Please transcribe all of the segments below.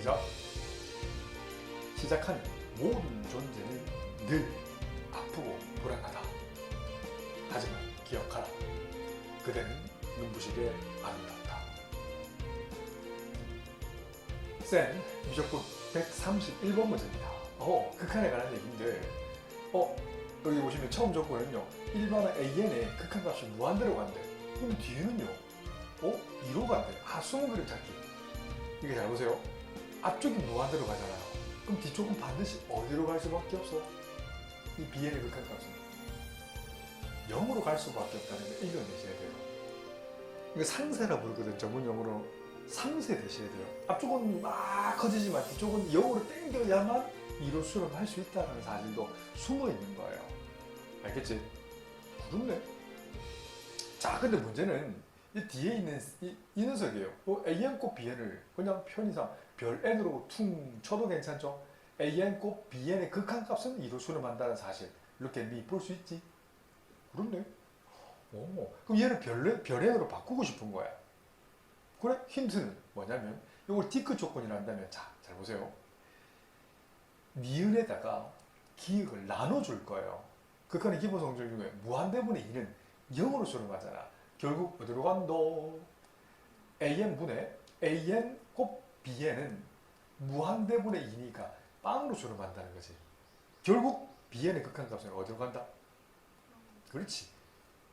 시작. 시작하는 모든 존재는 늘 아프고 불안하다. 하지만 기억하라. 그대는 눈부시게 아름답다. 쌤, 무조건 131번 문제입니다. 극한에 관한 얘기인데 여기 보시면 처음 조건은요. 일반화 AN의 극한값이 무한대로 간대. 그럼 뒤에는요. 2로 간대. 20그림 찾기. 이게 잘 보세요. 앞쪽이 무한대로 가잖아요. 그럼 뒤쪽은 반드시 어디로 갈 수밖에 없어? 이 BN의 극한값은 0으로 갈 수밖에 없다는 걸 이겨내셔야 돼요. 이거 상세라 부르거든. 전문용어로 상세 되셔야 돼요. 앞쪽은 막 커지지만 뒤쪽은 0으로 당겨야만 2로 수렴할 수 있다는 사실도 숨어 있는 거예요. 알겠지? 그렇네. 자, 근데 문제는 이 뒤에 있는 이 녀석이에요. AN 곱 BN을 그냥 편의상 별 N으로 퉁 쳐도 괜찮죠? AN 곱 BN의 극한값은 2로 수렴한다는 사실. 이렇게 볼 수 있지? 그렇네. 그럼 얘를 별 N으로 바꾸고 싶은 거야. 그래? 힌트는 뭐냐면 이걸 디크 조건이라 한다면 자, 잘 보세요. 니은에다가 기억을 나눠줄 거예요. 극한의 기본 성질 중에 무한대분의 2는 0으로 수렴하잖아. 결국 어디로 간도? AN분의 AN 곱 BN은 무한대분의 2니까 빵으로 수렴한다는 거지. 결국 BN의 극한값은 어디로 간다? 그렇지.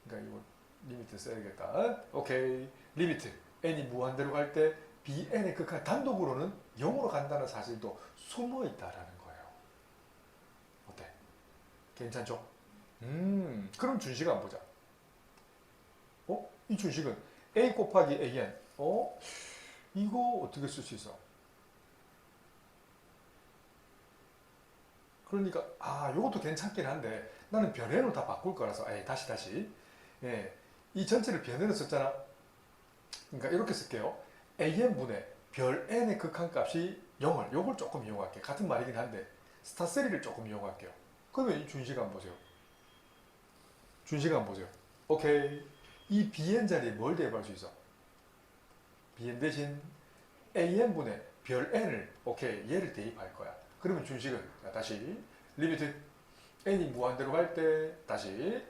그러니까 이거 리미트 써야겠다. 오케이. 리미트. n이 무한대로 갈 때 BN의 극한 단독으로는 0으로 간다는 사실도 숨어 있다라는 거예요. 어때? 괜찮죠? 그럼 준식 한번 보자. 이 준식은 A 곱하기 AN. 이거 어떻게 쓸 수 있어? 그러니까 이것도 괜찮긴 한데 나는 변해로 다 바꿀 거라서 다시 이 전체를 변해로 썼잖아. 그러니까 이렇게 쓸게요. AN분의 별 N의 극한값이 0을 요걸 조금 이용할게요. 같은 말이긴 한데 스타3를 조금 이용할게요. 그러면 이 준식 한번 보세요. 준식 한번 보세요. 오케이. 이 BN 자리에 뭘 대입할 수 있어? BN 대신 AN분의 별 N을 얘를 대입할 거야. 그러면 준식은 다시 리미트 N이 무한대로 갈 때 다시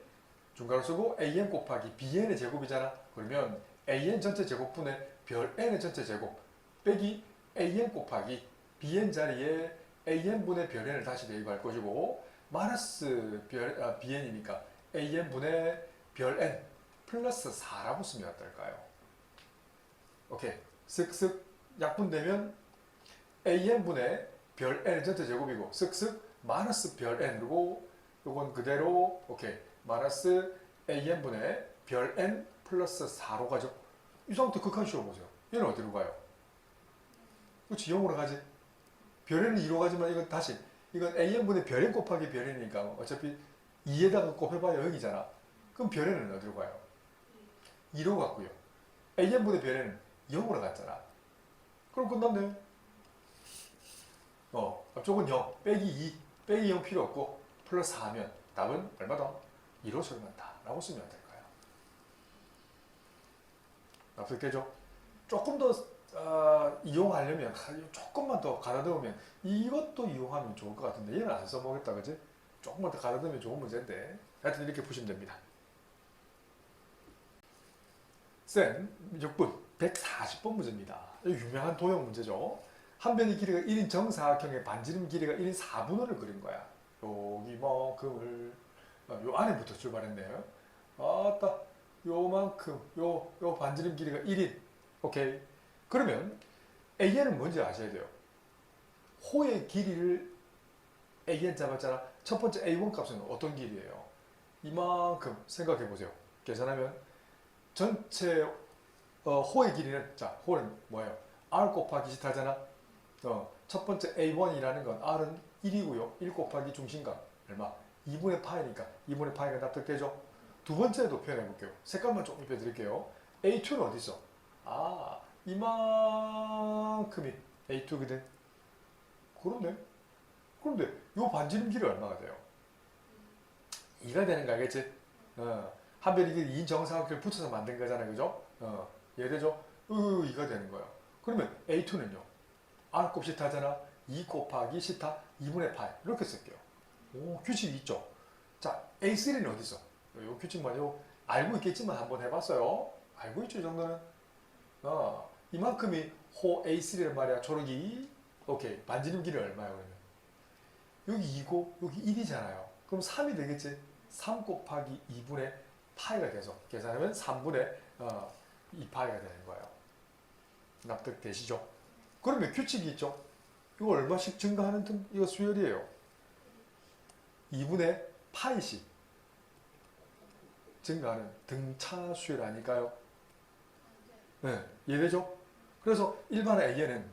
중괄호 쓰고 AN 곱하기 BN의 제곱이잖아. 그러면 AN 전체 제곱분의 별 N의 전체 제곱 빼기 AN 곱하기 BN 자리에 AN분의 별 N을 다시 대입할 것이고 마이너스 BN이니까 AN분의 별 N 플러스 4라고 쓰면 어떨까요? 오케이. 쓱쓱 약분되면 AN분의 별 N 전체 제곱이고 쓱쓱 마이너스 별 N이고 요건 그대로 마이너스 AN분의 별 N 플러스 4로 가죠. 이 상태 극한 씌워보세요. 얘는 어디로 가요? 그렇지, 0으로 가지. 별 N은 2로 가지만 이건 AN분의 별 N 곱하기 별 N이니까 어차피 2에다가 곱해봐야 0이잖아. 그럼 별 N은 어디로 가요? 2로 갔고요. AN분의 별 N은 0으로 갔잖아. 그럼 끝났네. 앞쪽은 0, 빼기 2, 빼기 0 필요 없고 플러스 4면 답은 얼마다? 2로 수렴한다 라고 쓰면 될까요? 납득되죠? 조금 더 이용하려면 조금만 더 가다듬으면 이것도 이용하면 좋을 것 같은데 얘는 안 써보겠다, 그지? 조금만 더 가다듬으면 좋은 문제인데 하여튼 이렇게 보시면 됩니다. 쌤, 6분 140번 문제입니다. 유명한 도형 문제죠. 한 변의 길이가 1인 정사각형의 반지름 길이가 1인 4분원을 그린 거야. 여기만큼을 요 안에부터 출발했네요. 아따 요만큼 요 반지름 길이가 1인. 오케이. 그러면 AN은 뭔지 아셔야 돼요. 호의 길이를 AN 잡았잖아. 첫 번째 A1 값은 어떤 길이에요? 이만큼 생각해 보세요. 계산하면 전체 호의 길이는 호는 뭐예요? R 곱하기 지타잖아. 첫 번째 A1이라는 건 R은 1이고요. 1 곱하기 중심각 얼마? 2분의 파이니까 2분의 파이가 납득되죠? 두 번째도 표현해 볼게요. 색깔만 조금 입혀드릴게요. A2는 어디 있어? 이만큼이 A2거든. 그런데 요 반지름 길이 얼마가 돼요? 2가 되는 거 알겠지? 한 변이 2인 정사각형을 붙여서 만든 거잖아요. 그죠? 이해되죠? 2가 되는 거예요. 그러면 A2는요? R 곱 시타잖아. 2 곱하기 시타 2분의 파이. 이렇게 쓸게요. 오, 규칙이 있죠. 자, A3는 어디 있어? 요 규칙 말이요. 알고 있겠지만 한번 해봤어요. 알고 있죠, 이 정도는. 이만큼이 호 A3란 말이야. 초록이. 오케이. 반지름 길이 얼마야, 그러면? 여기 2고, 여기 1이잖아요. 그럼 3이 되겠지? 3 곱하기 2분의 파이가 돼서 계산하면 3분의 2파이가 되는 거예요. 납득되시죠? 그러면 규칙이 있죠? 이거 얼마씩 증가하는 이거 수열이에요. 2분의 파이씩 증가하는 등차 수열 아닐까요? 네, 이해되죠? 그래서 일반의 A에는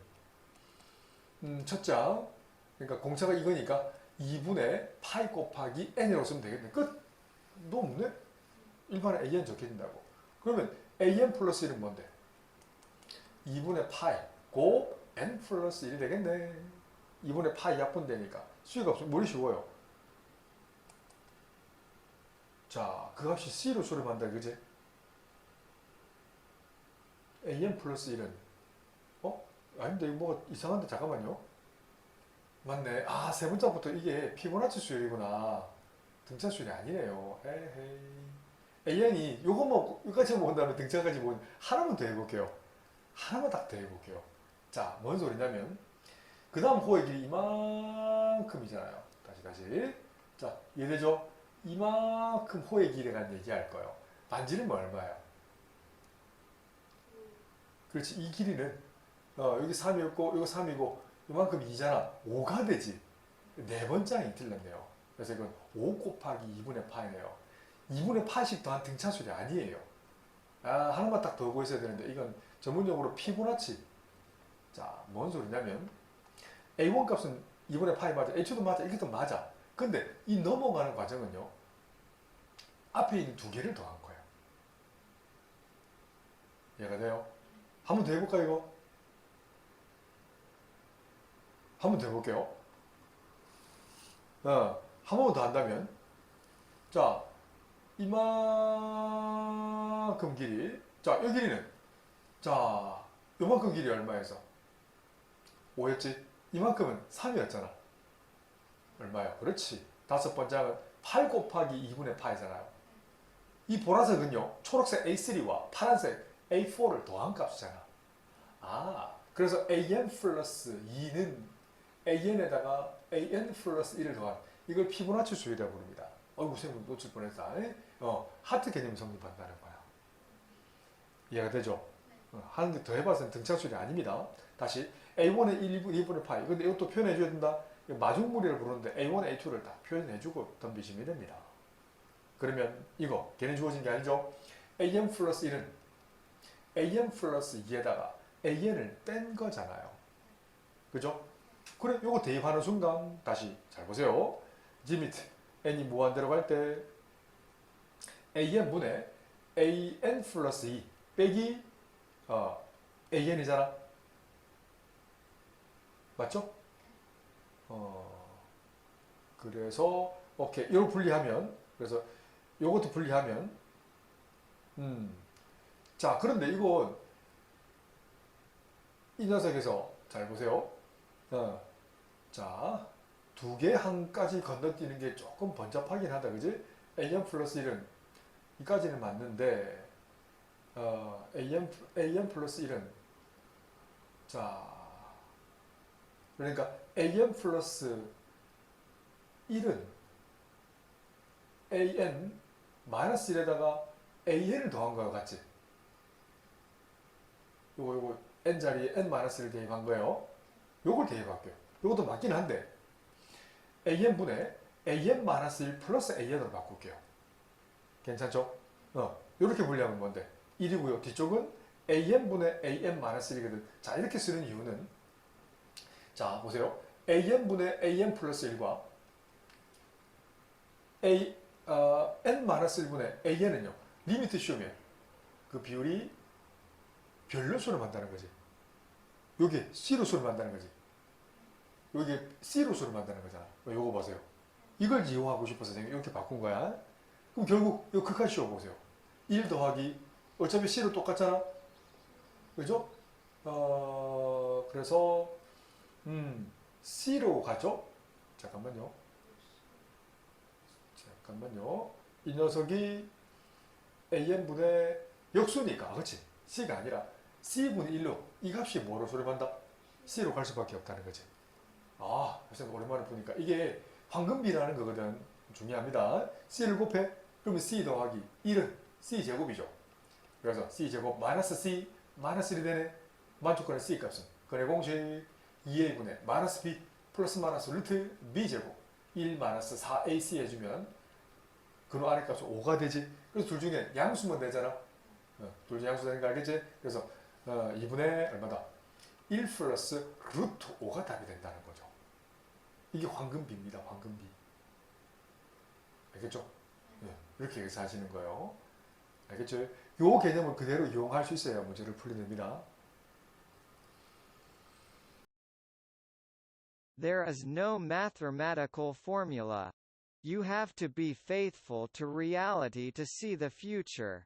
첫 장, 그러니까 공차가 이거니까 2분의 파이 곱하기 n이라고 쓰면 되겠네. 끝! 너무 없네? 일반의 AN 적혀진다고. 그러면 AN 플러스 1은 뭔데? 2분의 파이 곱 n 플러스 1이 되겠네. 2분의 파이 약분되니까 수위가 없으면 머리 쉬워요. 자, 그 값이 C로 수렴한다, 그지? AN 플러스 1은 아닌데 이거 뭐가 이상한데 잠깐만요. 맞네. 아, 세 문자부터 이게 피보나치 수열이구나. 등차 수열이 아니네요. 헤헤이. AN이 요것만 여기까지 본다면 등차까지 본 하나만 더 해볼게요. 하나만 딱 더 해볼게요. 자, 뭔 소리냐면 그 다음 호의 길이 이만큼이잖아요. 다시. 자, 이해되죠? 이만큼 호의 길이에 관한 얘기할 거예요. 반지름은 얼마예요? 그렇지. 이 길이는 여기 3이었고 여기 3이고 이만큼 2잖아. 5가 되지. 네 번째이 틀렸네요. 그래서 이건 5 곱하기 2분의 파이네요. 2분의 파이씩 더한 등차수열이 아니에요. 하나만 딱 더 구했어야 되는데 이건 전문용어로 피보나치. 자, 뭔 소리냐면 A1 값은 2분의 파이 맞아. H2도 맞아. 이것도 맞아. 근데 이 넘어가는 과정은요. 앞에 있는 두 개를 더한 거예요. 이해가 돼요? 한 번 더 해볼까 이거? 한 번 더 해볼게요. 한 번 더 한다면 자, 이만큼 길이. 자, 이 길이는 자, 요만큼 길이 얼마에서? 5였지? 이만큼은 3이었잖아. 얼마야? 그렇지. 다섯 번째는 8 곱하기 2분의 파이잖아요. 이 보라색은요, 초록색 A3와 파란색 A4를 더한 값이잖아. 그래서 AN 플러스 2는 AN에다가 AN 플러스 1을 더한 이걸 피보나치 수열이라고 부릅니다. 선생님 놓칠 뻔했다. 하트 개념 성립한다는 거야. 이해가 되죠? 하는데 더 해봐서는 등차 수열이 아닙니다. 다시 A1의 1, 2분의 파이. 근데 이것도 표현해줘야 된다. 마중물이라고 부르는데 A1, A2를 다 표현해주고 덤비시면 됩니다. 그러면 이거 걔는 주어진 게 아니죠. AN 플러스 1은 AN 플러스 2에다가 AN을 뺀 거잖아요. 그죠? 그래, 요거 대입하는 순간 다시 잘 보세요. 리미트 n이 무한대로 갈 때 AN분의 AN 플러스 2 빼기 AN이잖아. 맞죠? 그래서 오케이, 이걸 분리하면 그래서 요것도 분리하면 자, 그런데 이건 이 녀석에서 잘 보세요. 자, 두 개 한까지 건너뛰는 게 조금 번잡하긴 하다, 그지? AN 플러스 1은 이까지는 맞는데 AN 플러스 1은 자, 그러니까 AN 플러스 1은 AN 마이너스 1에다가 AN을 더한 거와 같지? 요거 N자리에 N-1을 대입한 거예요. 요걸 대입할게요. 요것도 맞긴 한데 AN분의 AN-1 플러스 AN으로 바꿀게요. 괜찮죠? 요렇게 분리하면 뭔데? 1이고요. 뒤쪽은 AN분의 AN-1이거든. 자, 이렇게 쓰는 이유는 자, 보세요. AN분의 AN 플러스 1과 N-1분의 AN은요. 리미트 시오면 그 비율이 별로수를 만다는 거지. 여기 C로수를 만다는 거지. 여기 C로수를 만다는 거잖아. 요거 보세요. 이걸 이용하고 싶어서 제가 이렇게 바꾼 거야. 그럼 결국 이 극한 씌워 보세요. 1 더하기 어차피 C로 똑같잖아. 그죠? 그래서 C로 가죠? 잠깐만요. 이 녀석이 AN분의 역수니까, 그렇지? C가 아니라 C분의 1로 이 값이 뭐로 수렴한다? C로 갈 수밖에 없다는 거지. 아, 선생님 오랜만에 보니까 이게 황금비라는 거거든. 중요합니다. C를 곱해? 그러면 C 더하기 1은 C제곱이죠. 그래서 C제곱 마이너스 C 마이너스 1이 되네. 만족권의 C 값은 근해 공식 2A분의 마이너스 B 플러스 마이너스 루트 B제곱 1 마이너스 4AC 해주면 근호 아래 값은 5가 되지. 그래서 둘 중에 양수면 되잖아. 둘 중에 양수 되는 거 알겠지? 그래서 2분의 얼마다? 1 플러스 루트 5가 답이 된다는 거죠. 이게 황금비입니다. 황금비. 알겠죠? 네, 이렇게 계산하시는 거예요. 알겠죠? 요 개념을 그대로 이용할 수 있어야 문제를 풀려냅니다. There is no mathematical formula. You have to be faithful to reality to see the future.